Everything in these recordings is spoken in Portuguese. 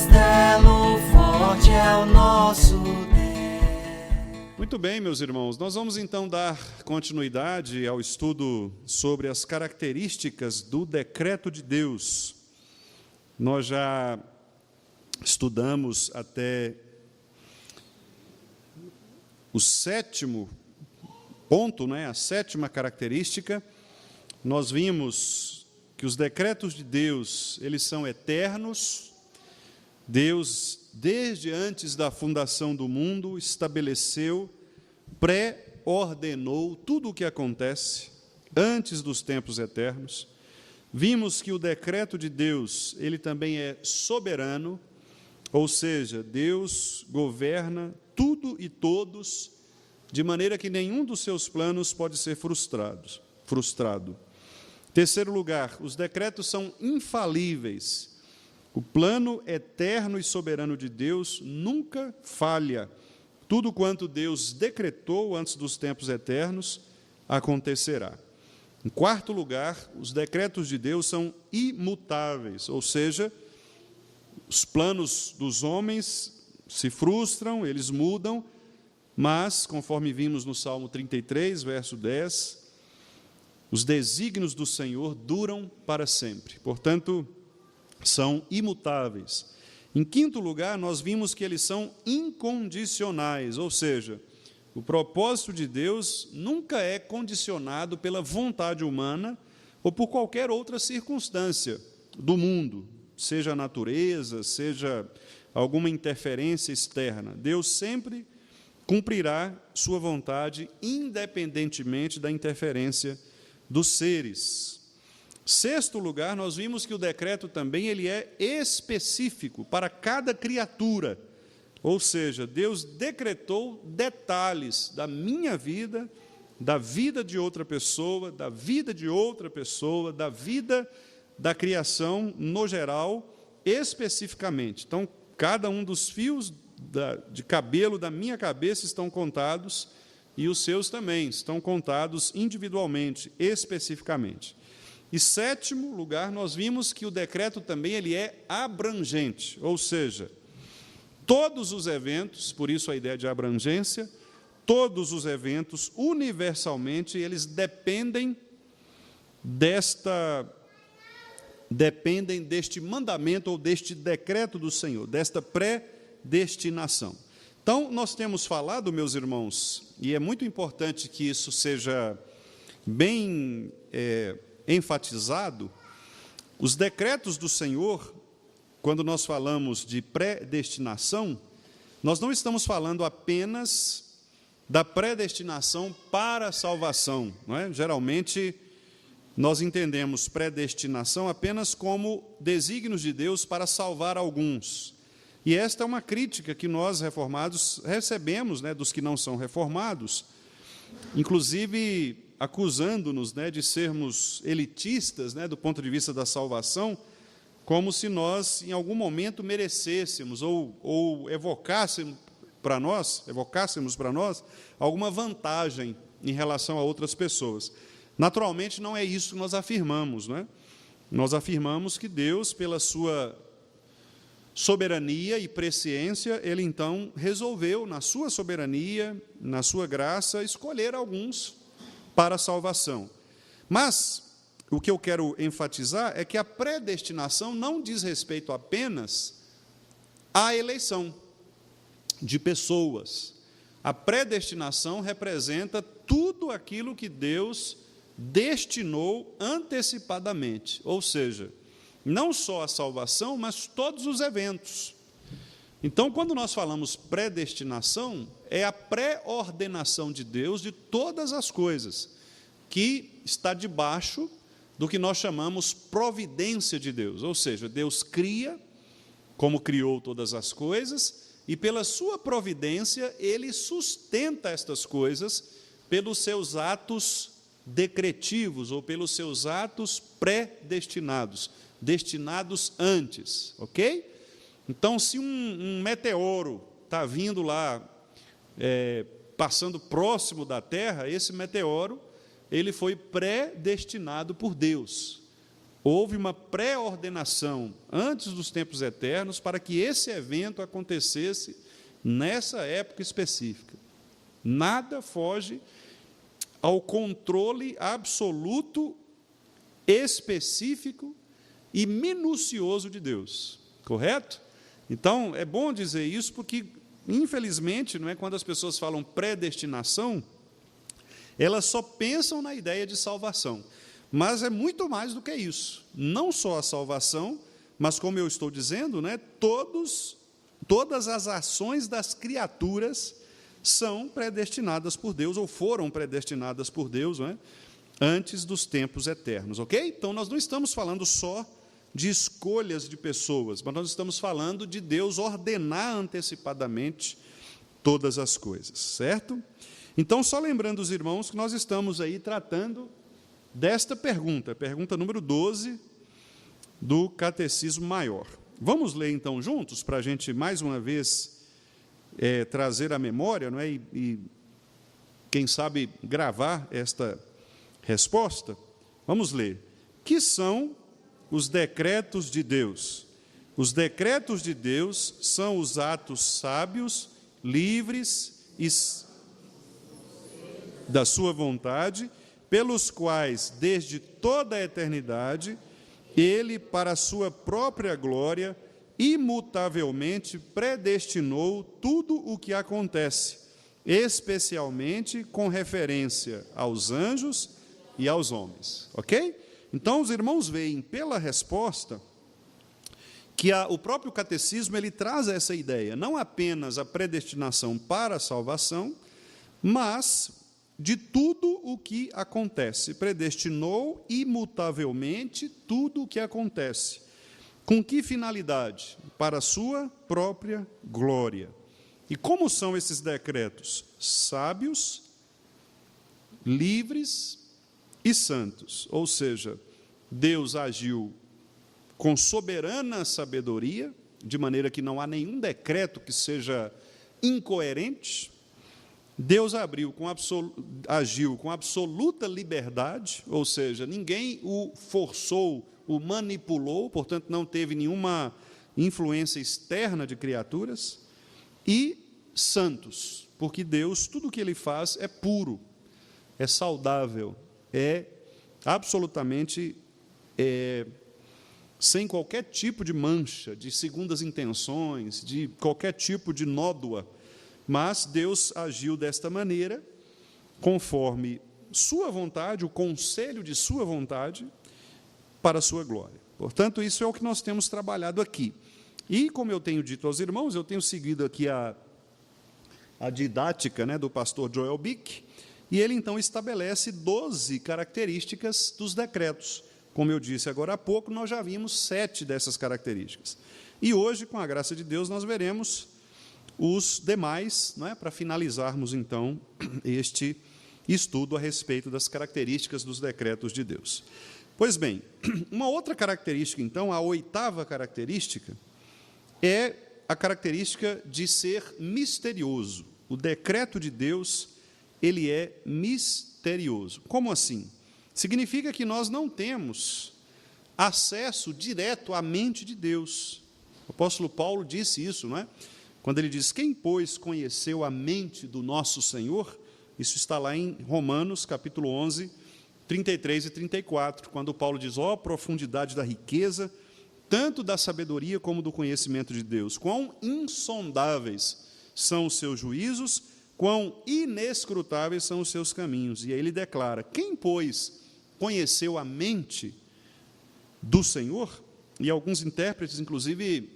castelo forte é o nosso Deus. Muito bem, meus irmãos, nós vamos então dar continuidade ao estudo sobre as características do decreto de Deus. Nós já estudamos até o sétimo ponto, a sétima característica. Nós vimos que os decretos de Deus, eles são eternos. Deus, desde antes da fundação do mundo, estabeleceu, pré-ordenou tudo o que acontece antes dos tempos eternos. Vimos que o decreto de Deus, ele também é soberano, ou seja, Deus governa tudo e todos, de maneira que nenhum dos seus planos pode ser frustrado. Terceiro lugar, os decretos são infalíveis. O plano eterno e soberano de Deus nunca falha. Tudo quanto Deus decretou antes dos tempos eternos acontecerá. Em quarto lugar, os decretos de Deus são imutáveis, ou seja, os planos dos homens se frustram, eles mudam, mas, conforme vimos no Salmo 33, verso 10, os desígnios do Senhor duram para sempre. Portanto, são imutáveis. Em quinto lugar, nós vimos que eles são incondicionais, ou seja, o propósito de Deus nunca é condicionado pela vontade humana ou por qualquer outra circunstância do mundo, seja a natureza, seja alguma interferência externa. Deus sempre cumprirá sua vontade, independentemente da interferência dos seres. Sexto lugar, nós vimos que o decreto também ele é específico para cada criatura, ou seja, Deus decretou detalhes da minha vida, da vida de outra pessoa, da vida de outra pessoa, da vida da criação no geral, especificamente. Então, cada um dos fios de cabelo da minha cabeça estão contados, e os seus também estão contados individualmente, especificamente. E sétimo lugar, nós vimos que o decreto também ele é abrangente, ou seja, todos os eventos, por isso a ideia de abrangência, todos os eventos, universalmente, eles dependem deste mandamento ou deste decreto do Senhor, desta predestinação. Então, nós temos falado, meus irmãos, e é muito importante que isso seja bem enfatizado, os decretos do Senhor, quando nós falamos de predestinação, nós não estamos falando apenas da predestinação para a salvação, não é? Geralmente, nós entendemos predestinação apenas como desígnios de Deus para salvar alguns. E esta é uma crítica que nós, reformados, recebemos, dos que não são reformados, inclusive acusando-nos de sermos elitistas, do ponto de vista da salvação, como se nós, em algum momento, merecêssemos ou evocássemos para nós alguma vantagem em relação a outras pessoas. Naturalmente, não é isso que nós afirmamos, Nós afirmamos que Deus, pela sua soberania e presciência, Ele, então, resolveu, na sua soberania, na sua graça, escolher alguns para a salvação. Mas o que eu quero enfatizar é que a predestinação não diz respeito apenas à eleição de pessoas. A predestinação representa tudo aquilo que Deus destinou antecipadamente, ou seja, não só a salvação, mas todos os eventos. Então, quando nós falamos predestinação, é a pré-ordenação de Deus de todas as coisas, que está debaixo do que nós chamamos providência de Deus, ou seja, Deus cria, como criou todas as coisas, e pela sua providência, Ele sustenta estas coisas pelos seus atos decretivos, ou pelos seus atos predestinados, destinados antes, ok? Então, se um meteoro está vindo lá, passando próximo da Terra, esse meteoro, ele foi predestinado por Deus. houve uma pré-ordenação antes dos tempos eternos para que esse evento acontecesse nessa época específica. Nada foge ao controle absoluto, específico e minucioso de Deus. Correto? Então, é bom dizer isso porque, infelizmente, não é, quando as pessoas falam predestinação, elas só pensam na ideia de salvação. Mas é muito mais do que isso. Não só a salvação, mas, como eu estou dizendo, né, todas as ações das criaturas são predestinadas por Deus, ou foram predestinadas por Deus, não é, antes dos tempos eternos, ok? Então, nós não estamos falando só de escolhas de pessoas, mas nós estamos falando de Deus ordenar antecipadamente todas as coisas, certo? Então, só lembrando os irmãos que nós estamos aí tratando desta pergunta, pergunta número 12 do Catecismo Maior. Vamos ler então juntos, para a gente mais uma vez trazer à memória, não é? E quem sabe gravar esta resposta. Vamos ler. Que são os decretos de Deus? Os decretos de Deus são os atos sábios, livres e da sua vontade, pelos quais, desde toda a eternidade, Ele, para a sua própria glória, imutavelmente predestinou tudo o que acontece, especialmente com referência aos anjos e aos homens. Ok? Então, os irmãos veem pela resposta que o próprio catecismo ele traz essa ideia, não apenas a predestinação para a salvação, mas de tudo o que acontece. Predestinou imutavelmente tudo o que acontece. Com que finalidade? Para a sua própria glória. E como são esses decretos? Sábios, livres e santos. Ou seja, Deus agiu com soberana sabedoria, de maneira que não há nenhum decreto que seja incoerente. Deus agiu com absoluta liberdade, ou seja, ninguém o forçou, o manipulou, portanto, não teve nenhuma influência externa de criaturas. E santos, porque Deus, tudo o que Ele faz é puro, é saudável, é absolutamente sem qualquer tipo de mancha, de segundas intenções, de qualquer tipo de nódoa. Mas Deus agiu desta maneira, conforme sua vontade, o conselho de sua vontade, para a sua glória. Portanto, isso é o que nós temos trabalhado aqui. E, como eu tenho dito aos irmãos, eu tenho seguido aqui a didática, né, do pastor Joel Bick, e ele, então, estabelece 12 características dos decretos. Como eu disse agora há pouco, nós já vimos 7 dessas características. E hoje, com a graça de Deus, nós veremos os demais, não é, para finalizarmos, então, este estudo a respeito das características dos decretos de Deus. Pois bem, uma outra característica, então, a 8ª característica, é a característica de ser misterioso. O decreto de Deus, ele é misterioso. Como assim? Significa que nós não temos acesso direto à mente de Deus. O apóstolo Paulo disse isso, não é? Quando ele diz, quem, pois, conheceu a mente do nosso Senhor? Isso está lá em Romanos, capítulo 11, 33 e 34, quando Paulo diz, ó, profundidade da riqueza, tanto da sabedoria como do conhecimento de Deus. Quão insondáveis são os seus juízos, quão inescrutáveis são os seus caminhos. E aí ele declara, quem, pois, conheceu a mente do Senhor? E alguns intérpretes, inclusive,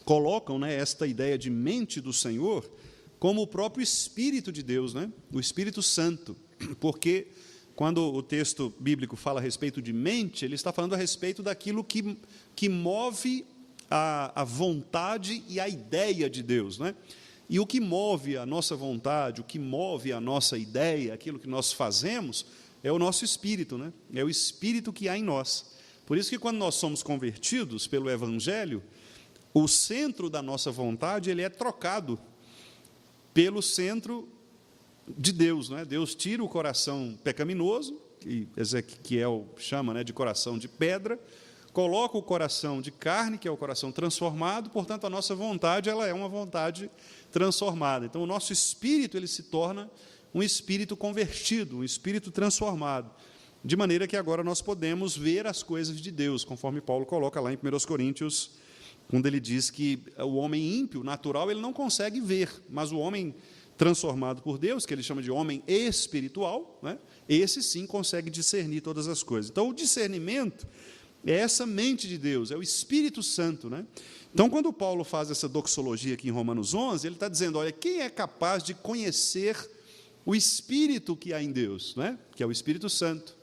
colocam, né, esta ideia de mente do Senhor como o próprio Espírito de Deus, né, o Espírito Santo, porque quando o texto bíblico fala a respeito de mente, ele está falando a respeito daquilo que move a vontade e a ideia de Deus, né? E o que move a nossa vontade, o que move a nossa ideia, aquilo que nós fazemos, é o nosso espírito, né? É o espírito que há em nós. Por isso que quando nós somos convertidos pelo Evangelho, o centro da nossa vontade ele é trocado pelo centro de Deus, não é? Deus tira o coração pecaminoso que Ezequiel chama, de coração de pedra, coloca o coração de carne, que é o coração transformado, portanto, a nossa vontade ela é uma vontade transformada. Então, o nosso espírito ele se torna um espírito convertido, um espírito transformado, de maneira que agora nós podemos ver as coisas de Deus, conforme Paulo coloca lá em 1 Coríntios, quando ele diz que o homem ímpio, natural, ele não consegue ver, mas o homem transformado por Deus, que ele chama de homem espiritual, esse sim consegue discernir todas as coisas. Então, o discernimento é essa mente de Deus, é o Espírito Santo. Então, quando Paulo faz essa doxologia aqui em Romanos 11, ele está dizendo, olha, quem é capaz de conhecer o Espírito que há em Deus, que é o Espírito Santo?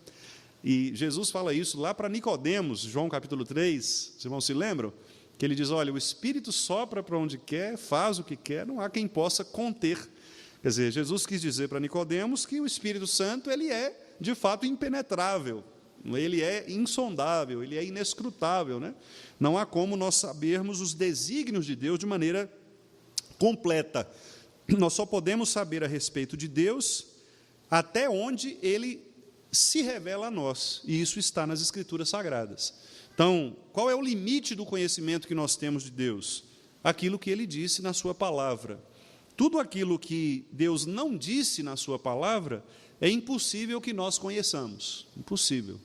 E Jesus fala isso lá para Nicodemos, João capítulo 3, os irmãos se lembram? Que ele diz, olha, o Espírito sopra para onde quer, faz o que quer, não há quem possa conter. Quer dizer, Jesus quis dizer para Nicodemos que o Espírito Santo ele é, de fato, impenetrável, ele é insondável, ele é inescrutável. Não há como nós sabermos os desígnios de Deus de maneira completa. Nós só podemos saber a respeito de Deus até onde ele se revela a nós, e isso está nas Escrituras Sagradas. Então, qual é o limite do conhecimento que nós temos de Deus? Aquilo que ele disse na sua palavra. Tudo aquilo que Deus não disse na sua palavra, é impossível que nós conheçamos. Impossível.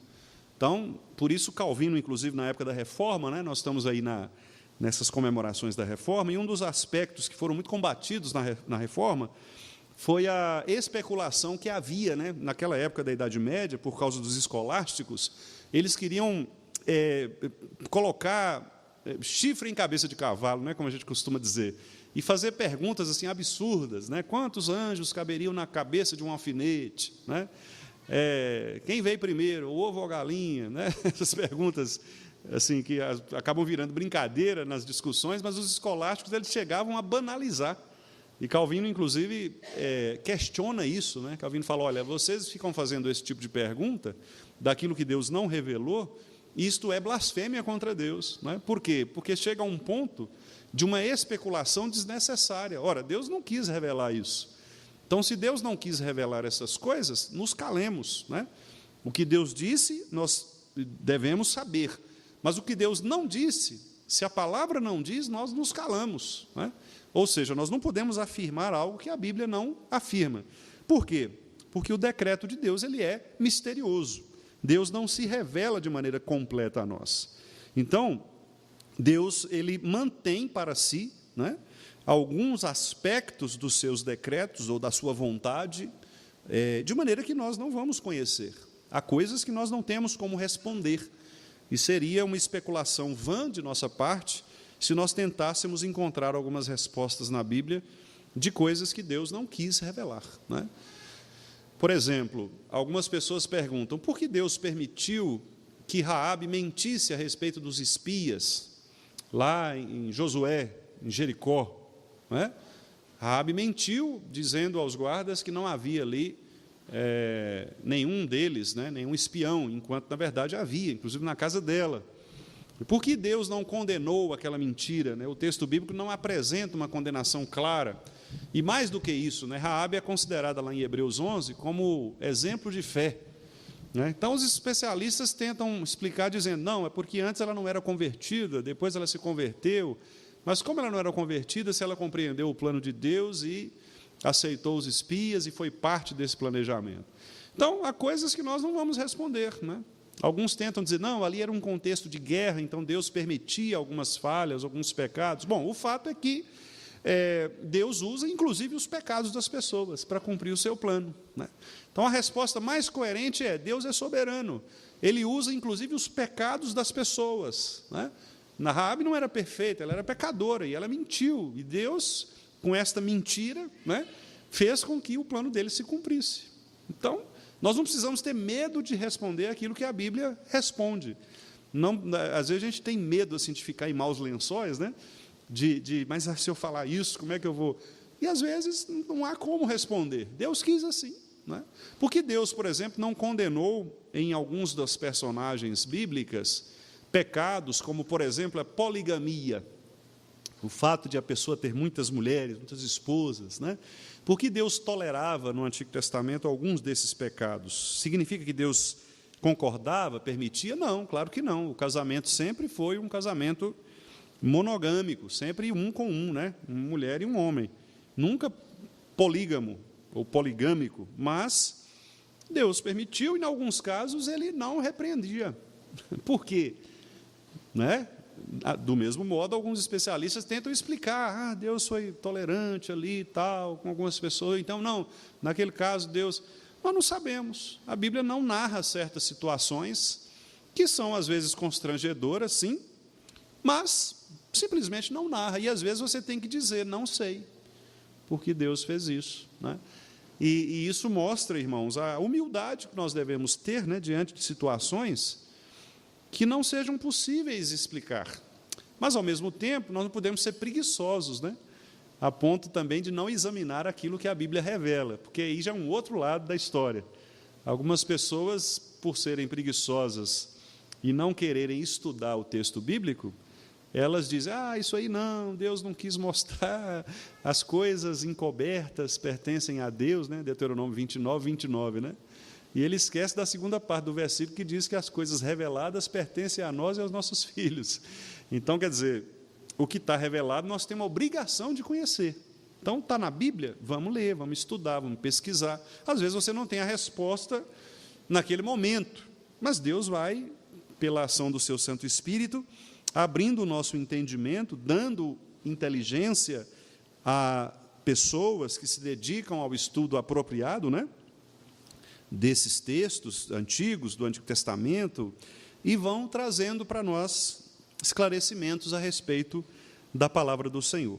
Então, por isso Calvino, inclusive na época da Reforma, nós estamos aí nessas comemorações da Reforma, e um dos aspectos que foram muito combatidos na Reforma foi a especulação que havia, naquela época da Idade Média, por causa dos escolásticos. Eles queriam colocar chifre em cabeça de cavalo, como a gente costuma dizer, e fazer perguntas assim absurdas, quantos anjos caberiam na cabeça de um alfinete, quem veio primeiro, o ovo ou a galinha, essas perguntas assim que acabam virando brincadeira nas discussões, mas os escolásticos eles chegavam a banalizar. E Calvino, inclusive, questiona isso. Calvino fala, olha, vocês ficam fazendo esse tipo de pergunta daquilo que Deus não revelou, isto é blasfêmia contra Deus. Por quê? Porque chega a um ponto de uma especulação desnecessária. Ora, Deus não quis revelar isso. Então, se Deus não quis revelar essas coisas, nos calemos. O que Deus disse, nós devemos saber. Mas o que Deus não disse, se a palavra não diz, nós nos calamos. Ou seja, nós não podemos afirmar algo que a Bíblia não afirma. Por quê? Porque o decreto de Deus ele é misterioso. Deus não se revela de maneira completa a nós. Então, Deus ele mantém para si alguns aspectos dos seus decretos ou da sua vontade, de maneira que nós não vamos conhecer. Há coisas que nós não temos como responder. E seria uma especulação vã de nossa parte se nós tentássemos encontrar algumas respostas na Bíblia de coisas que Deus não quis revelar. Por exemplo, algumas pessoas perguntam, por que Deus permitiu que Raabe mentisse a respeito dos espias, lá em Josué, em Jericó? Raabe mentiu, dizendo aos guardas que não havia ali nenhum deles, nenhum espião, enquanto, na verdade, havia, inclusive na casa dela. E por que Deus não condenou aquela mentira? O texto bíblico não apresenta uma condenação clara. E mais do que isso, Raabe é considerada lá em Hebreus 11 como exemplo de fé. Então, os especialistas tentam explicar dizendo, não, é porque antes ela não era convertida, depois ela se converteu. Mas como ela não era convertida, se ela compreendeu o plano de Deus e aceitou os espias e foi parte desse planejamento. Então, há coisas que nós não vamos responder, Alguns tentam dizer, não, ali era um contexto de guerra, então Deus permitia algumas falhas, alguns pecados. Bom, o fato é que Deus usa, inclusive, os pecados das pessoas para cumprir o seu plano. Então, a resposta mais coerente é, Deus é soberano. Ele usa, inclusive, os pecados das pessoas. Raabe não era perfeita, ela era pecadora, e ela mentiu. E Deus, com esta mentira, fez com que o plano dele se cumprisse. Então, nós não precisamos ter medo de responder aquilo que a Bíblia responde. Não, às vezes a gente tem medo assim, de ficar em maus lençóis, mas se eu falar isso, como é que eu vou? E às vezes não há como responder. Deus quis assim. Porque Deus, por exemplo, não condenou em alguns das personagens bíblicas pecados, como, por exemplo, a poligamia. o fato de a pessoa ter muitas mulheres, muitas esposas, né? Por que Deus tolerava no Antigo Testamento alguns desses pecados? Significa que Deus concordava, permitia? Não, claro que não. O casamento sempre foi um casamento monogâmico, sempre um com um, né? Uma mulher e um homem. Nunca polígamo ou poligâmico, mas Deus permitiu e, em alguns casos, ele não repreendia. Por quê? Né? Do mesmo modo, alguns especialistas tentam explicar, Deus foi tolerante ali e tal, com algumas pessoas, então, não, naquele caso, Deus... Nós não sabemos. A Bíblia não narra certas situações que são, às vezes, constrangedoras, sim, mas simplesmente não narra. E, às vezes, você tem que dizer, não sei, porque Deus fez isso, né? E isso mostra, irmãos, a humildade que nós devemos ter, né, diante de situações que não sejam possíveis explicar. Mas, ao mesmo tempo, nós não podemos ser preguiçosos, né, a ponto também de não examinar aquilo que a Bíblia revela, porque aí já é um outro lado da história. Algumas pessoas, por serem preguiçosas e não quererem estudar o texto bíblico, elas dizem, isso aí não, Deus não quis mostrar, as coisas encobertas pertencem a Deus, né? Deuteronômio 29, né? E ele esquece da segunda parte do versículo que diz que as coisas reveladas pertencem a nós e aos nossos filhos. Então, quer dizer, o que está revelado nós temos a obrigação de conhecer. Então, está na Bíblia? Vamos ler, vamos estudar, vamos pesquisar. Às vezes você não tem a resposta naquele momento, mas Deus vai, pela ação do seu Santo Espírito, abrindo o nosso entendimento, dando inteligência a pessoas que se dedicam ao estudo apropriado, né, desses textos antigos, do Antigo Testamento, e vão trazendo para nós esclarecimentos a respeito da palavra do Senhor.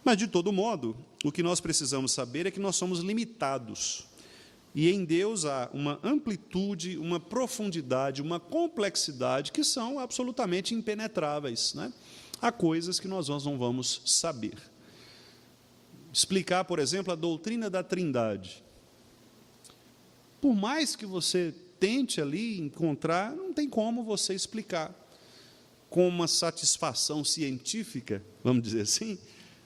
Mas, de todo modo, o que nós precisamos saber é que nós somos limitados. E em Deus há uma amplitude, uma profundidade, uma complexidade que são absolutamente impenetráveis, né? Há coisas que nós não vamos saber. Explicar, por exemplo, a doutrina da Trindade. Por mais que você tente ali encontrar, não tem como você explicar com uma satisfação científica, vamos dizer assim,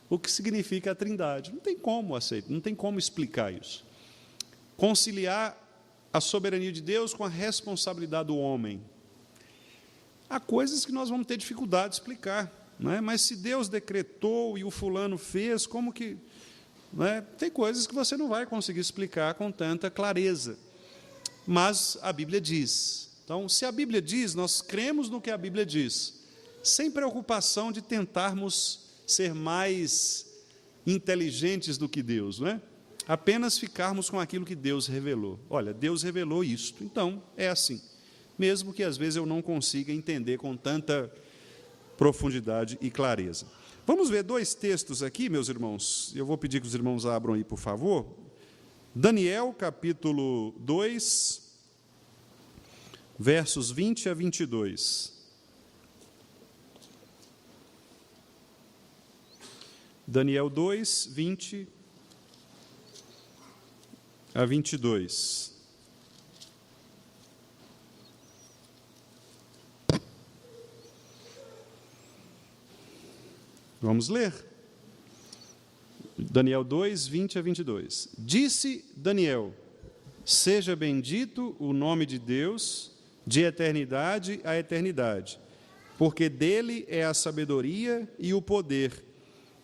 o que significa a Trindade. Não tem como aceitar, não tem como explicar isso. Conciliar a soberania de Deus com a responsabilidade do homem. Há coisas que nós vamos ter dificuldade de explicar, não é? Mas se Deus decretou e o fulano fez, como que... Não é? Tem coisas que você não vai conseguir explicar com tanta clareza. Mas a Bíblia diz. Então, se a Bíblia diz, nós cremos no que a Bíblia diz, sem preocupação de tentarmos ser mais inteligentes do que Deus, não é? Apenas ficarmos com aquilo que Deus revelou. Olha, Deus revelou isto, então é assim. Mesmo que às vezes eu não consiga entender com tanta profundidade e clareza. Vamos ver dois textos aqui, meus irmãos. Eu vou pedir que os irmãos abram aí, por favor. Daniel, capítulo 2, versos 20 a 22. Daniel 2, 20 a 22. Vamos ler? Daniel 2, 20 a 22. Disse Daniel, seja bendito o nome de Deus, de eternidade a eternidade, porque dele é a sabedoria e o poder.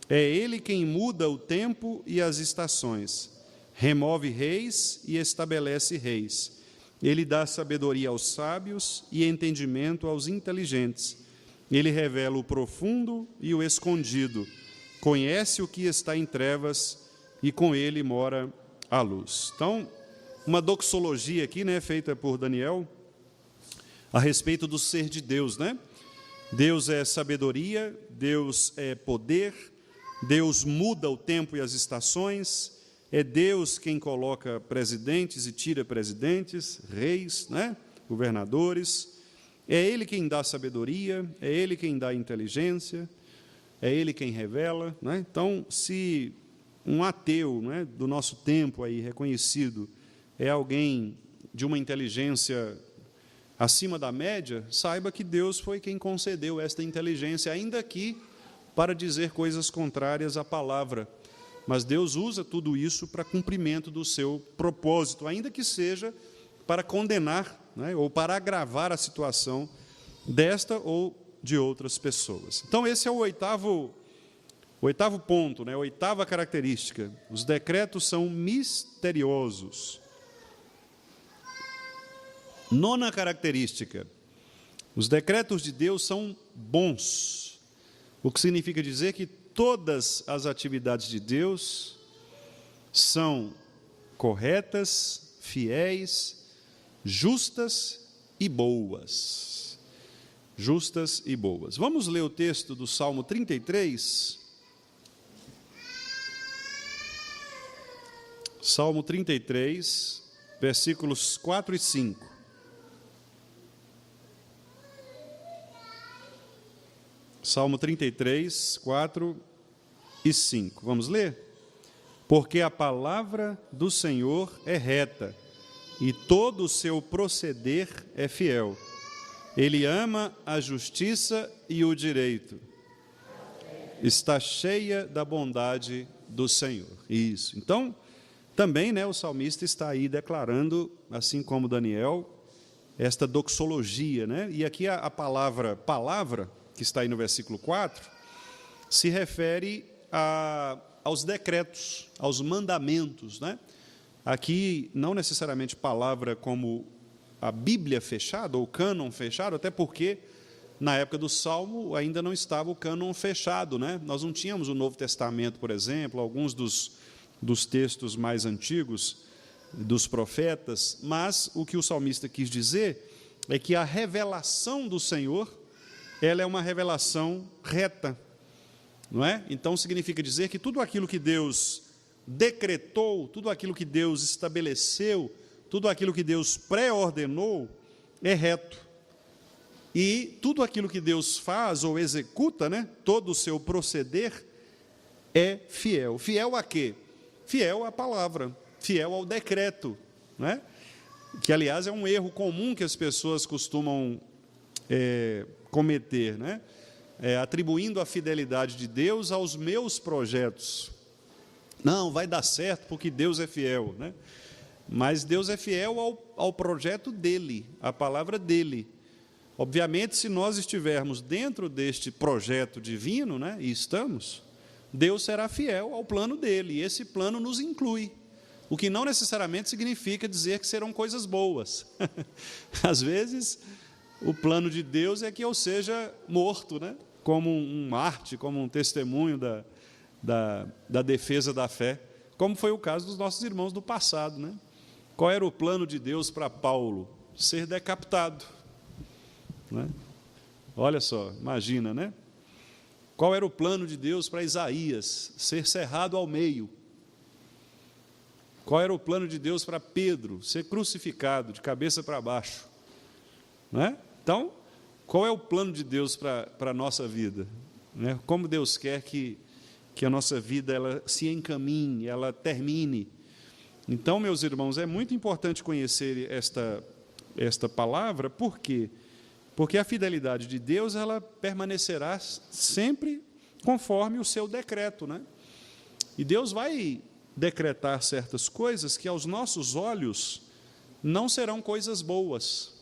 É ele quem muda o tempo e as estações. Remove reis e estabelece reis. Ele dá sabedoria aos sábios e entendimento aos inteligentes. Ele revela o profundo e o escondido. Conhece o que está em trevas e com ele mora a luz. Então, uma doxologia aqui, né, feita por Daniel, a respeito do ser de Deus, né? Deus é sabedoria, Deus é poder, Deus muda o tempo e as estações, é Deus quem coloca presidentes e tira presidentes, reis, né? Governadores, é Ele quem dá sabedoria, é Ele quem dá inteligência, é Ele quem revela, né? Então, se um ateu, né, do nosso tempo aí, reconhecido, é alguém de uma inteligência acima da média, saiba que Deus foi quem concedeu esta inteligência, ainda que para dizer coisas contrárias à palavra. Mas Deus usa tudo isso para cumprimento do seu propósito, ainda que seja para condenar, né, ou para agravar a situação desta ou de outras pessoas. Então, esse é o oitavo ponto, né, a oitava característica. Os decretos são misteriosos. Nona característica. Os decretos de Deus são bons, o que significa dizer que todas as atividades de Deus são corretas, fiéis, justas e boas. Justas e boas. Vamos ler o texto do Salmo 33. Salmo 33, versículos 4 e 5. Salmo 33, 4 e 5. Vamos ler? Porque a palavra do Senhor é reta, e todo o seu proceder é fiel. Ele ama a justiça e o direito. Está cheia da bondade do Senhor. Isso. Então, também, né, o salmista está aí declarando, assim como Daniel, esta doxologia, né? E aqui a palavra, que está aí no versículo 4, se refere aos decretos, aos mandamentos, né? Aqui, não necessariamente palavra como a Bíblia fechada, ou cânon fechado, até porque, na época do Salmo, ainda não estava o cânon fechado, né? Nós não tínhamos o Novo Testamento, por exemplo, alguns dos textos mais antigos, dos profetas, mas o que o salmista quis dizer é que a revelação do Senhor, ela é uma revelação reta, não é? Então, significa dizer que tudo aquilo que Deus decretou, tudo aquilo que Deus estabeleceu, tudo aquilo que Deus pré-ordenou, é reto. E tudo aquilo que Deus faz ou executa, né, todo o seu proceder, é fiel. Fiel a quê? Fiel à palavra, fiel ao decreto, né? Que, aliás, é um erro comum que as pessoas costumam cometer, né? Atribuindo a fidelidade de Deus aos meus projetos. Não, vai dar certo porque Deus é fiel, né? Mas Deus é fiel ao projeto dele, à palavra dele. Obviamente, se nós estivermos dentro deste projeto divino, né, e estamos, Deus será fiel ao plano dele, e esse plano nos inclui, o que não necessariamente significa dizer que serão coisas boas. Às vezes, o plano de Deus é que eu seja morto, né, como um mártir, como um testemunho da defesa da fé, como foi o caso dos nossos irmãos do passado, né? Qual era o plano de Deus para Paulo? Ser decapitado, né? Olha só, imagina, né? Qual era o plano de Deus para Isaías? Ser cerrado ao meio. Qual era o plano de Deus para Pedro? Ser crucificado de cabeça para baixo, né? Então, qual é o plano de Deus para a nossa vida, né? Como Deus quer que a nossa vida ela se encaminhe, ela termine. Então, meus irmãos, é muito importante conhecer esta palavra. Por quê? Porque a fidelidade de Deus ela permanecerá sempre conforme o seu decreto, né? E Deus vai decretar certas coisas que aos nossos olhos não serão coisas boas,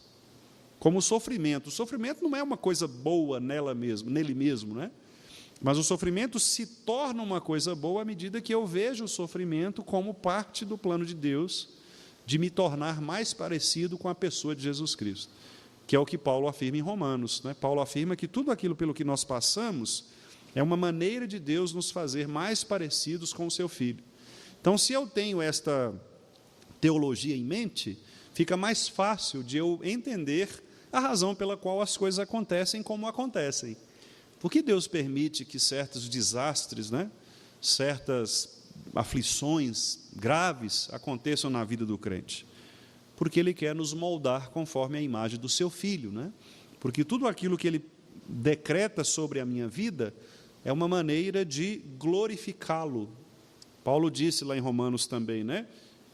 como o sofrimento. O sofrimento não é uma coisa boa nele mesmo, né? Mas o sofrimento se torna uma coisa boa à medida que eu vejo o sofrimento como parte do plano de Deus de me tornar mais parecido com a pessoa de Jesus Cristo, que é o que Paulo afirma em Romanos, né? Paulo afirma que tudo aquilo pelo que nós passamos é uma maneira de Deus nos fazer mais parecidos com o seu Filho. Então, se eu tenho esta teologia em mente, fica mais fácil de eu entender a razão pela qual as coisas acontecem como acontecem. Por que Deus permite que certos desastres, né, certas aflições graves aconteçam na vida do crente? Porque Ele quer nos moldar conforme a imagem do seu Filho, né? Porque tudo aquilo que Ele decreta sobre a minha vida é uma maneira de glorificá-lo. Paulo disse lá em Romanos também, né?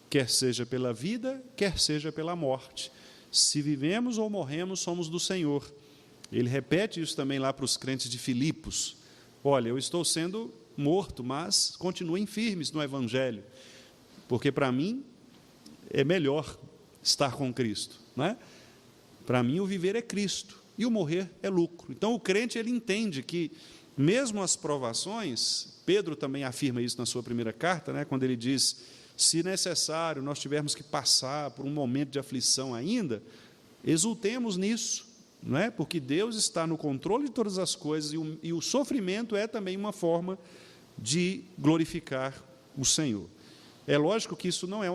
Quer seja pela vida, quer seja pela morte. Se vivemos ou morremos, somos do Senhor. Ele repete isso também lá para os crentes de Filipos. olha, eu estou sendo morto, mas continuem firmes no Evangelho, porque para mim é melhor estar com Cristo, né? Para mim o viver é Cristo e o morrer é lucro. Então o crente, ele entende que mesmo as provações, Pedro também afirma isso na sua primeira carta, né, quando ele diz, se necessário nós tivermos que passar por um momento de aflição ainda, exultemos nisso, não é? Porque Deus está no controle de todas as coisas e o sofrimento é também uma forma de glorificar o Senhor. É lógico que isso não é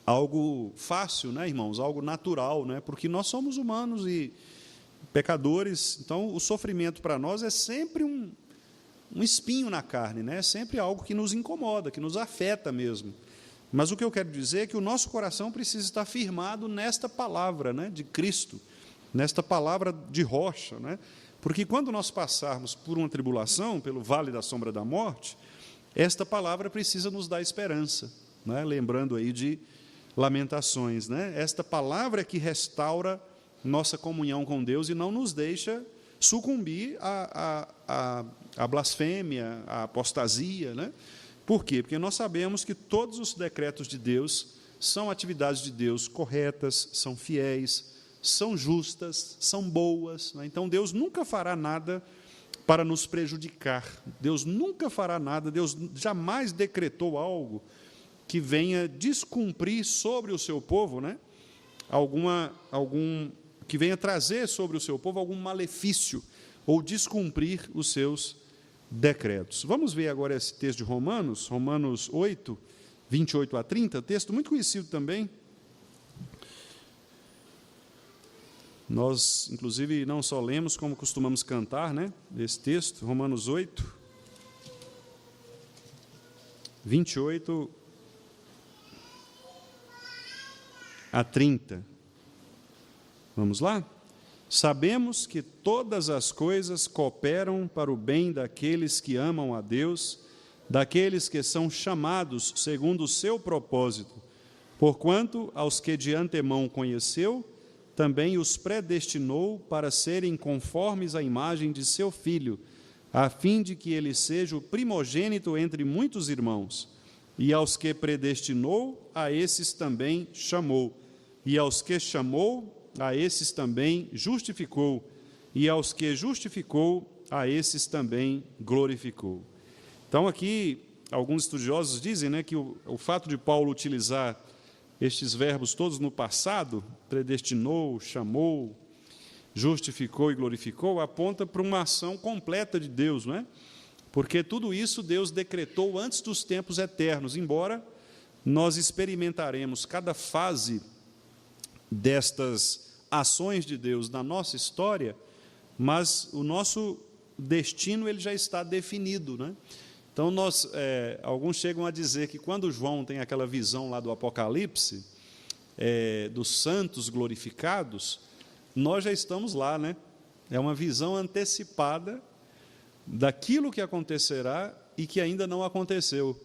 algo fácil, né, irmãos? Algo natural, né? Porque nós somos humanos e pecadores, então o sofrimento para nós é sempre um espinho na carne, né? É sempre algo que nos incomoda, que nos afeta mesmo. Mas o que eu quero dizer é que o nosso coração precisa estar firmado nesta palavra, né, de Cristo, nesta palavra de rocha, né? Porque quando nós passarmos por uma tribulação, pelo vale da sombra da morte, esta palavra precisa nos dar esperança, né? Lembrando aí de Lamentações, né? Esta palavra é que restaura nossa comunhão com Deus e não nos deixa sucumbir à blasfêmia, à apostasia, né? Por quê? Porque nós sabemos que todos os decretos de Deus são atividades de Deus corretas, são fiéis, são justas, são boas, né? Então Deus nunca fará nada para nos prejudicar. Deus nunca fará nada, Deus jamais decretou algo que venha descumprir sobre o seu povo, né? Que venha trazer sobre o seu povo algum malefício ou descumprir os seus decretos. Vamos ver agora esse texto de Romanos 8, 28 a 30, texto muito conhecido também. Nós, inclusive, não só lemos, como costumamos cantar, né? Esse texto, Romanos 8, 28 a 30. Vamos lá? Sabemos que todas as coisas cooperam para o bem daqueles que amam a Deus, daqueles que são chamados segundo o seu propósito. Porquanto, aos que de antemão conheceu, também os predestinou para serem conformes à imagem de seu Filho, a fim de que ele seja o primogênito entre muitos irmãos. E aos que predestinou, a esses também chamou. E aos que chamou, a esses também justificou, e aos que justificou, a esses também glorificou. Então, aqui, alguns estudiosos dizem, né, que o fato de Paulo utilizar estes verbos todos no passado, predestinou, chamou, justificou e glorificou, aponta para uma ação completa de Deus, não é? Porque tudo isso Deus decretou antes dos tempos eternos, embora nós experimentaremos cada fase destas ações de Deus na nossa história, mas o nosso destino ele já está definido, né? Então alguns chegam a dizer que quando João tem aquela visão lá do Apocalipse, dos santos glorificados, nós já estamos lá, né? É uma visão antecipada daquilo que acontecerá e que ainda não aconteceu.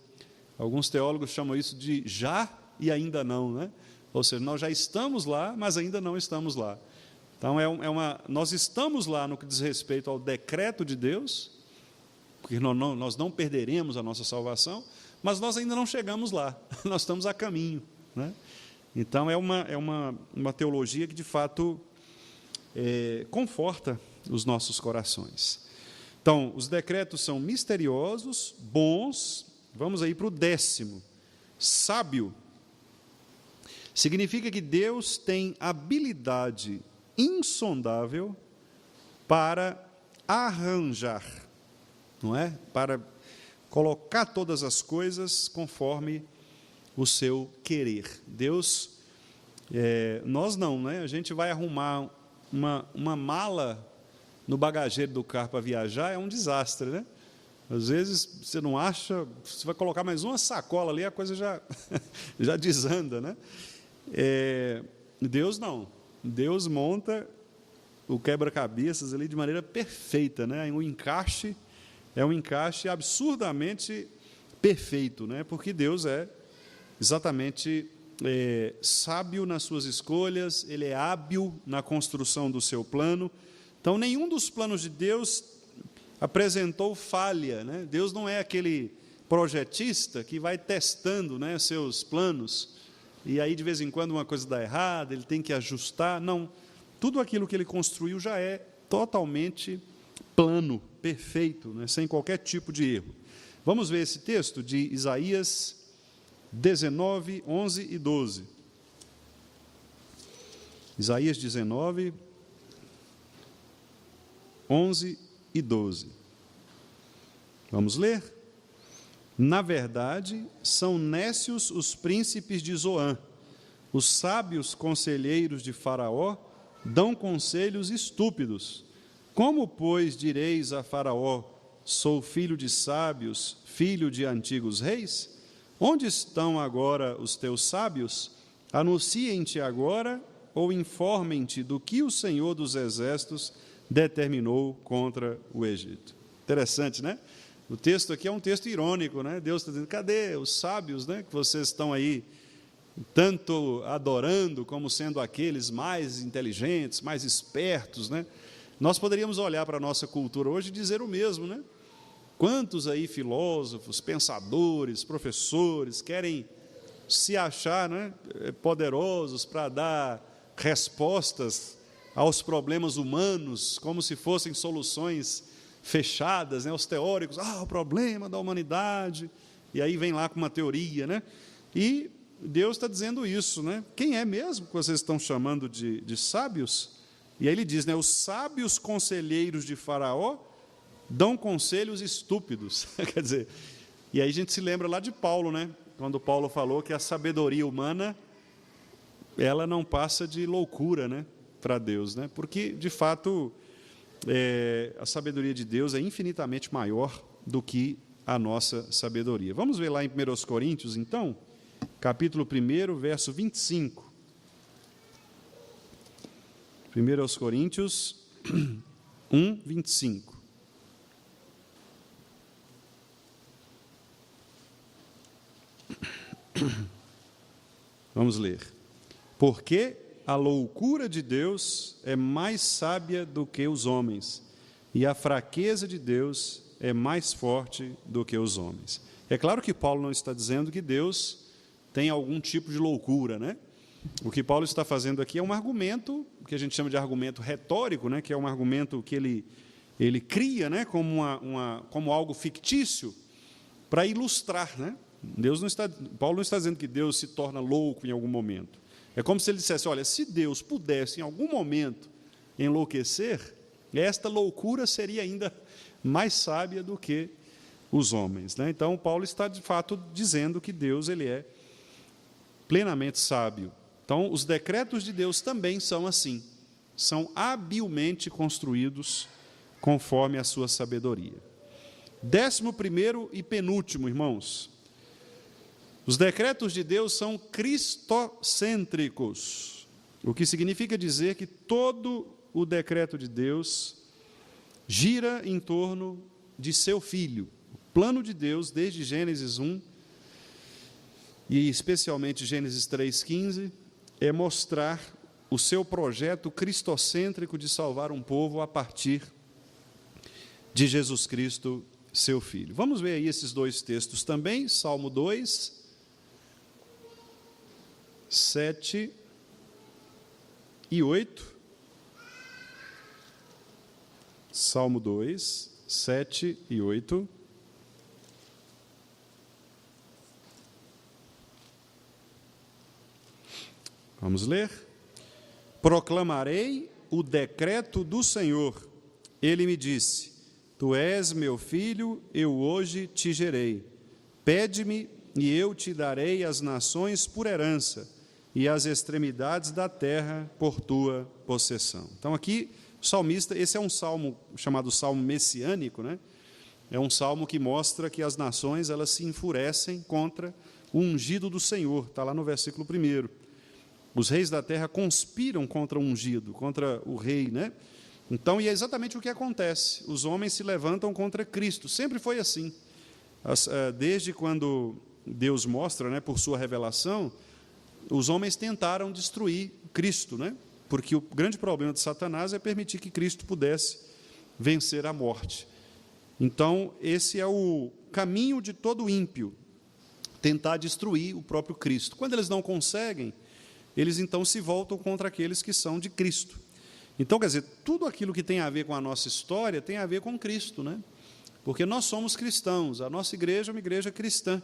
Alguns teólogos chamam isso de já e ainda não, né? Ou seja, nós já estamos lá, mas ainda não estamos lá. Então, nós estamos lá no que diz respeito ao decreto de Deus, porque nós não perderemos a nossa salvação, mas nós ainda não chegamos lá, nós estamos a caminho, né? Então, é uma teologia que, de fato, conforta os nossos corações. Então, os decretos são misteriosos, bons. Vamos aí para o 10º, sábio. Significa que Deus tem habilidade insondável para arranjar, não é? Para colocar todas as coisas conforme o seu querer. Deus, nós não, né? A gente vai arrumar uma mala no bagageiro do carro para viajar, é um desastre, né? Às vezes você não acha, você vai colocar mais uma sacola ali, a coisa já desanda, né? Deus não. Deus monta o quebra-cabeças ali de maneira perfeita, né? O encaixe é um encaixe absurdamente perfeito, né? Porque Deus é exatamente sábio nas suas escolhas, ele é hábil na construção do seu plano. Então, nenhum dos planos de Deus apresentou falha, né? Deus não é aquele projetista que vai testando, né, seus planos, e aí de vez em quando uma coisa dá errada, ele tem que ajustar. Não, tudo aquilo que ele construiu já é totalmente plano, perfeito, né, sem qualquer tipo de erro. Vamos ver esse texto de Isaías 19, 11 e 12. Isaías 19, 11 e 12. Vamos ler? Na verdade, são nécios os príncipes de Zoã, os sábios conselheiros de Faraó dão conselhos estúpidos. Como, pois, direis a Faraó, sou filho de sábios, filho de antigos reis? Onde estão agora os teus sábios? Anunciem-te agora ou informem-te do que o Senhor dos Exércitos determinou contra o Egito. Interessante, né? O texto aqui é um texto irônico, né? Deus está dizendo, cadê os sábios, né, que vocês estão aí tanto adorando como sendo aqueles mais inteligentes, mais espertos, né? Nós poderíamos olhar para a nossa cultura hoje e dizer o mesmo, né? Quantos aí filósofos, pensadores, professores querem se achar, né, poderosos para dar respostas aos problemas humanos, como se fossem soluções fechadas, né? Os teóricos, o problema da humanidade, e aí vem lá com uma teoria, né? E Deus está dizendo isso, né? Quem é mesmo que vocês estão chamando de sábios? E aí ele diz, né, os sábios conselheiros de Faraó dão conselhos estúpidos. Quer dizer, e aí a gente se lembra lá de Paulo, né? Quando Paulo falou que a sabedoria humana, ela não passa de loucura, né, para Deus, né? Porque, de fato, a sabedoria de Deus é infinitamente maior do que a nossa sabedoria. Vamos ver lá em 1 Coríntios, então, capítulo 1, verso 25. 1 Coríntios 1, 25. Vamos ler. Porque a loucura de Deus é mais sábia do que os homens, e a fraqueza de Deus é mais forte do que os homens. É claro que Paulo não está dizendo que Deus tem algum tipo de loucura, né? O que Paulo está fazendo aqui é um argumento, que a gente chama de argumento retórico, né? Que é um argumento que ele cria, né? Como algo fictício, para ilustrar, né? Paulo não está dizendo que Deus se torna louco em algum momento. É como se ele dissesse, olha, se Deus pudesse em algum momento enlouquecer, esta loucura seria ainda mais sábia do que os homens, né? Então, Paulo está, de fato, dizendo que Deus ele é plenamente sábio. Então, os decretos de Deus também são assim, são habilmente construídos conforme a sua sabedoria. 11º e penúltimo, irmãos. Os decretos de Deus são cristocêntricos, o que significa dizer que todo o decreto de Deus gira em torno de seu Filho. O plano de Deus, desde Gênesis 1, e especialmente Gênesis 3,15, é mostrar o seu projeto cristocêntrico de salvar um povo a partir de Jesus Cristo, seu Filho. Vamos ver aí esses dois textos também, Salmo 2, 7 e 8. Salmo 2, 7 e 8. Vamos ler? Proclamarei o decreto do Senhor. Ele me disse, tu és meu filho, eu hoje te gerei. Pede-me e eu te darei as nações por herança e as extremidades da terra por tua possessão. Então aqui, o salmista, esse é um salmo chamado salmo messiânico, né? É um salmo que mostra que as nações elas se enfurecem contra o ungido do Senhor, está lá no versículo 1. Os reis da terra conspiram contra o ungido, contra o rei, né? Então, e é exatamente o que acontece. Os homens se levantam contra Cristo. Sempre foi assim. Desde quando Deus mostra, né, por sua revelação, os homens tentaram destruir Cristo, né? Porque o grande problema de Satanás é permitir que Cristo pudesse vencer a morte. Então, esse é o caminho de todo ímpio, tentar destruir o próprio Cristo. Quando eles não conseguem, eles então se voltam contra aqueles que são de Cristo. Então, quer dizer, tudo aquilo que tem a ver com a nossa história tem a ver com Cristo, né? Porque nós somos cristãos, a nossa igreja é uma igreja cristã.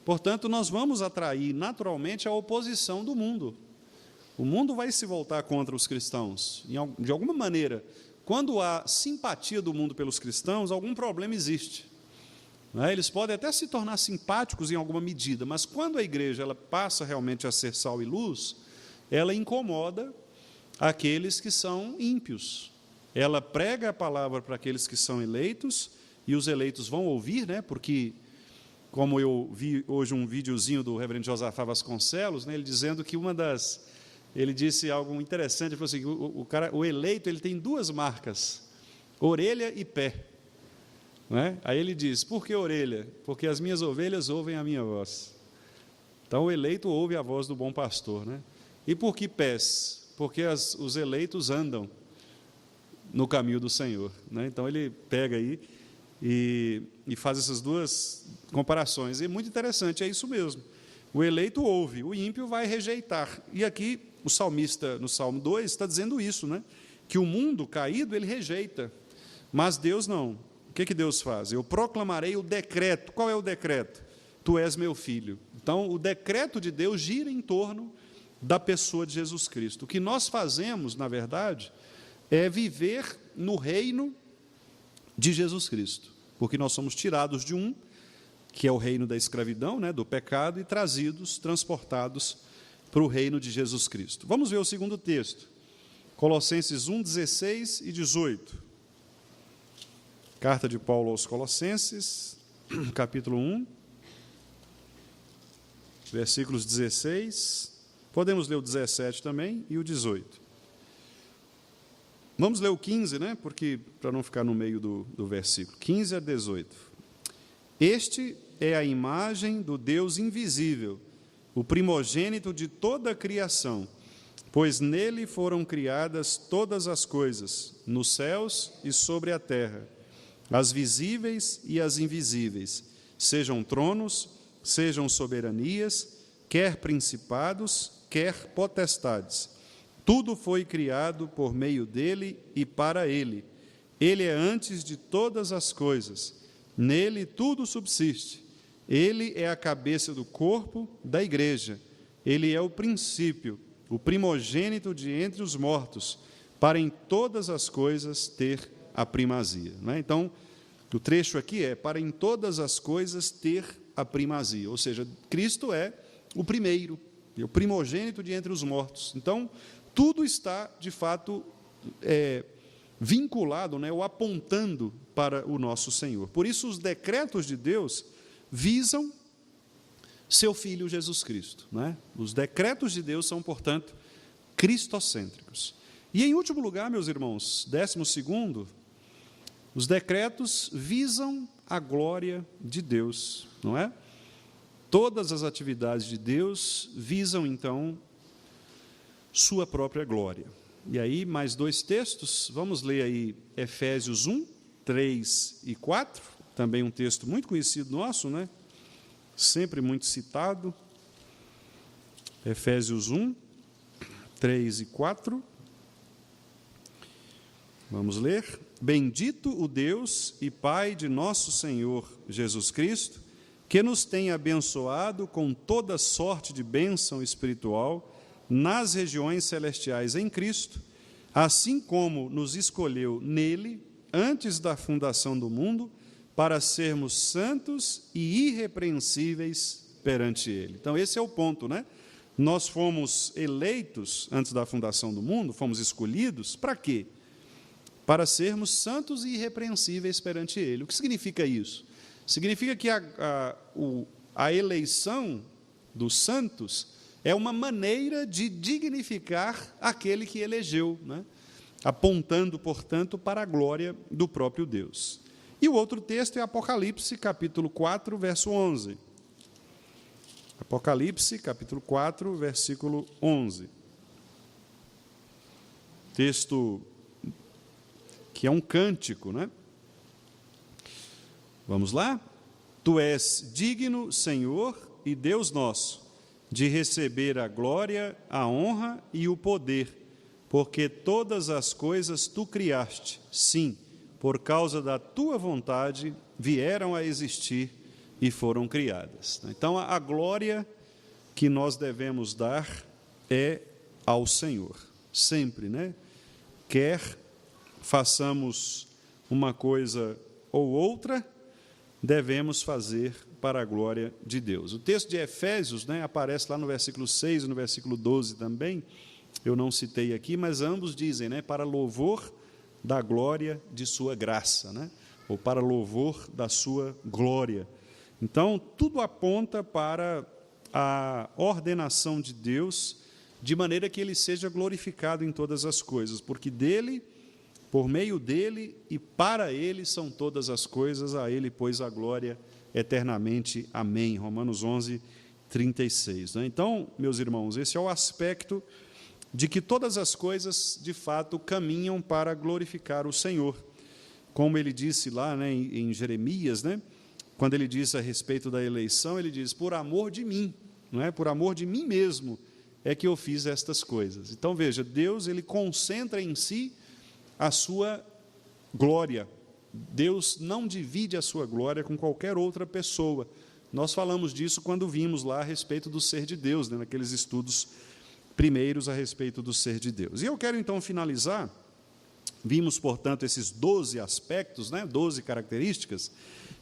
Portanto, nós vamos atrair naturalmente a oposição do mundo. O mundo vai se voltar contra os cristãos. De alguma maneira, quando há simpatia do mundo pelos cristãos, algum problema existe. Eles podem até se tornar simpáticos em alguma medida, mas quando a igreja ela passa realmente a ser sal e luz, ela incomoda aqueles que são ímpios. Ela prega a palavra para aqueles que são eleitos, e os eleitos vão ouvir, né? Porque, como eu vi hoje um videozinho do reverendo Josafá Vasconcelos, né, ele dizendo que ele disse algo interessante, ele falou assim, o eleito ele tem duas marcas, orelha e pé. Né? Aí ele diz, por que orelha? Porque as minhas ovelhas ouvem a minha voz. Então o eleito ouve a voz do bom pastor. Né? E por que pés? Porque os eleitos andam no caminho do Senhor. Né? Então ele pega aí e faz essas duas comparações. E é muito interessante, é isso mesmo. O eleito ouve, o ímpio vai rejeitar. E aqui o salmista, no Salmo 2, está dizendo isso, né? Que o mundo caído ele rejeita, mas Deus não. O que Deus faz? Eu proclamarei o decreto. Qual é o decreto? Tu és meu filho. Então, o decreto de Deus gira em torno da pessoa de Jesus Cristo. O que nós fazemos, na verdade, é viver no reino de Jesus Cristo, porque nós somos tirados de um, que é o reino da escravidão, né, do pecado, e transportados para o reino de Jesus Cristo. Vamos ver o segundo texto, Colossenses 1, 16 e 18. Carta de Paulo aos Colossenses, capítulo 1, versículos 16, podemos ler o 17 também e o 18. Vamos ler o 15, né? Porque, para não ficar no meio do versículo, 15 a 18. Este é a imagem do Deus invisível, o primogênito de toda a criação, pois nele foram criadas todas as coisas, nos céus e sobre a terra, as visíveis e as invisíveis, sejam tronos, sejam soberanias, quer principados, quer potestades. Tudo foi criado por meio dele e para ele. Ele é antes de todas as coisas. Nele tudo subsiste. Ele é a cabeça do corpo da igreja. Ele é o princípio, o primogênito de entre os mortos, para em todas as coisas ter a primazia. Então, o trecho aqui é para em todas as coisas ter a primazia, ou seja, Cristo é o primeiro, o primogênito de entre os mortos. Então, tudo está, de fato, vinculado, né, ou apontando para o nosso Senhor. Por isso, os decretos de Deus visam seu Filho Jesus Cristo. Né? Os decretos de Deus são, portanto, cristocêntricos. E, em último lugar, meus irmãos, 12º, os decretos visam a glória de Deus, não é? Todas as atividades de Deus visam, então, sua própria glória. E aí, mais dois textos, vamos ler aí Efésios 1, 3 e 4, também um texto muito conhecido nosso, né? Sempre muito citado. Efésios 1, 3 e 4. Vamos ler. Bendito o Deus e Pai de nosso Senhor Jesus Cristo, que nos tem abençoado com toda sorte de bênção espiritual nas regiões celestiais em Cristo, assim como nos escolheu nele, antes da fundação do mundo, para sermos santos e irrepreensíveis perante ele. Então, esse é o ponto, né? Nós fomos eleitos antes da fundação do mundo, fomos escolhidos, para quê? Para sermos santos e irrepreensíveis perante ele. O que significa isso? Significa que a eleição dos santos é uma maneira de dignificar aquele que elegeu, né? Apontando, portanto, para a glória do próprio Deus. E o outro texto é Apocalipse, capítulo 4, verso 11. Apocalipse, capítulo 4, versículo 11. Texto que é um cântico, né? Vamos lá? Tu és digno, Senhor e Deus nosso, de receber a glória, a honra e o poder, porque todas as coisas tu criaste, sim, por causa da tua vontade vieram a existir e foram criadas. Então, a glória que nós devemos dar é ao Senhor, sempre, né? Quer façamos uma coisa ou outra, devemos fazer para a glória de Deus. O texto de Efésios, né, aparece lá no versículo 6 e no versículo 12 também, eu não citei aqui, mas ambos dizem, né, para louvor da glória de sua graça, né, ou para louvor da sua glória. Então, tudo aponta para a ordenação de Deus, de maneira que Ele seja glorificado em todas as coisas, porque dele, por meio dele e para ele são todas as coisas, a ele, pois, a glória eternamente. Amém. Romanos 11, 36. Então, meus irmãos, esse é o aspecto de que todas as coisas, de fato, caminham para glorificar o Senhor. Como ele disse lá, né, em Jeremias, né, quando ele diz a respeito da eleição, ele diz, por amor de mim, não é? Por amor de mim mesmo é que eu fiz estas coisas. Então, veja, Deus, ele concentra em si a sua glória. Deus não divide a sua glória com qualquer outra pessoa. Nós falamos disso quando vimos lá a respeito do ser de Deus, né, naqueles estudos primeiros a respeito do ser de Deus. E eu quero então finalizar, vimos, portanto, esses 12 aspectos, né, 12 características,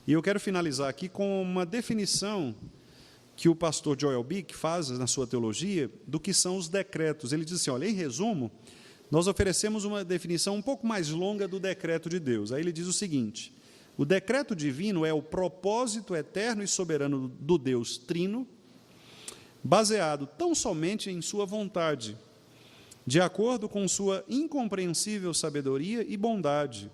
e eu quero finalizar aqui com uma definição que o pastor Joel Bick faz na sua teologia do que são os decretos. Ele diz assim, olha, em resumo, nós oferecemos uma definição um pouco mais longa do decreto de Deus. Aí ele diz o seguinte, o decreto divino é o propósito eterno e soberano do Deus Trino, baseado tão somente em sua vontade, de acordo com sua incompreensível sabedoria e bondade,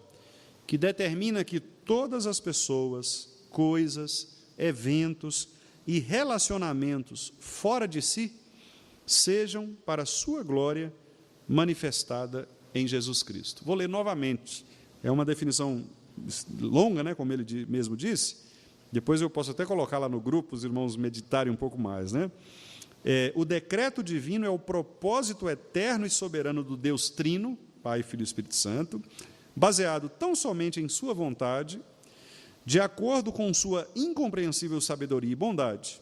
que determina que todas as pessoas, coisas, eventos e relacionamentos fora de si sejam para a sua glória manifestada em Jesus Cristo. Vou ler novamente. É uma definição longa, né, como ele mesmo disse. Depois eu posso até colocar lá no grupo, os irmãos meditarem um pouco mais, né? O decreto divino é o propósito eterno e soberano do Deus Trino, Pai, Filho e Espírito Santo, baseado tão somente em sua vontade, de acordo com sua incompreensível sabedoria e bondade,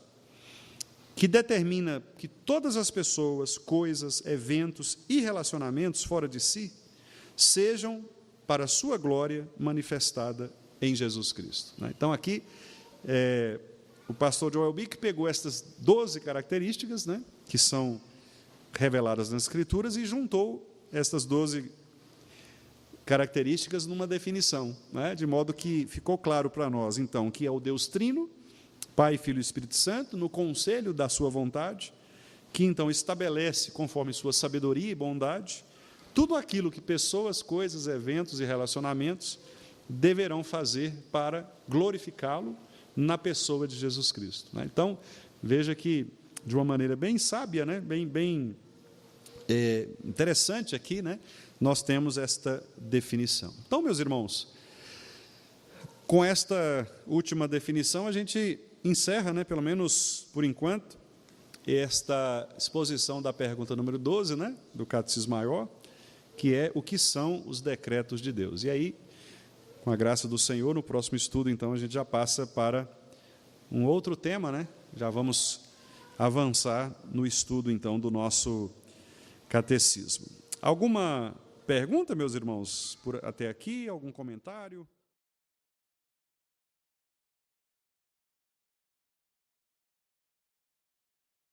que determina que todas as pessoas, coisas, eventos e relacionamentos fora de si sejam para a sua glória manifestada em Jesus Cristo. Então, aqui, o pastor Joel Bick pegou estas 12 características, né, que são reveladas nas Escrituras, e juntou estas 12 características numa definição, né, de modo que ficou claro para nós, então, que é o Deus Trino, Pai, Filho e Espírito Santo, no conselho da sua vontade, que então estabelece, conforme sua sabedoria e bondade, tudo aquilo que pessoas, coisas, eventos e relacionamentos deverão fazer para glorificá-lo na pessoa de Jesus Cristo. Então, veja que, de uma maneira bem sábia, né, bem interessante aqui, né, nós temos esta definição. Então, meus irmãos, com esta última definição, a gente encerra, né, pelo menos por enquanto, esta exposição da pergunta número 12, né, do Catecismo Maior, que é o que são os decretos de Deus. E aí, com a graça do Senhor, no próximo estudo, então, a gente já passa para um outro tema, né? Já vamos avançar no estudo, então, do nosso catecismo. Alguma pergunta, meus irmãos, até aqui? Algum comentário?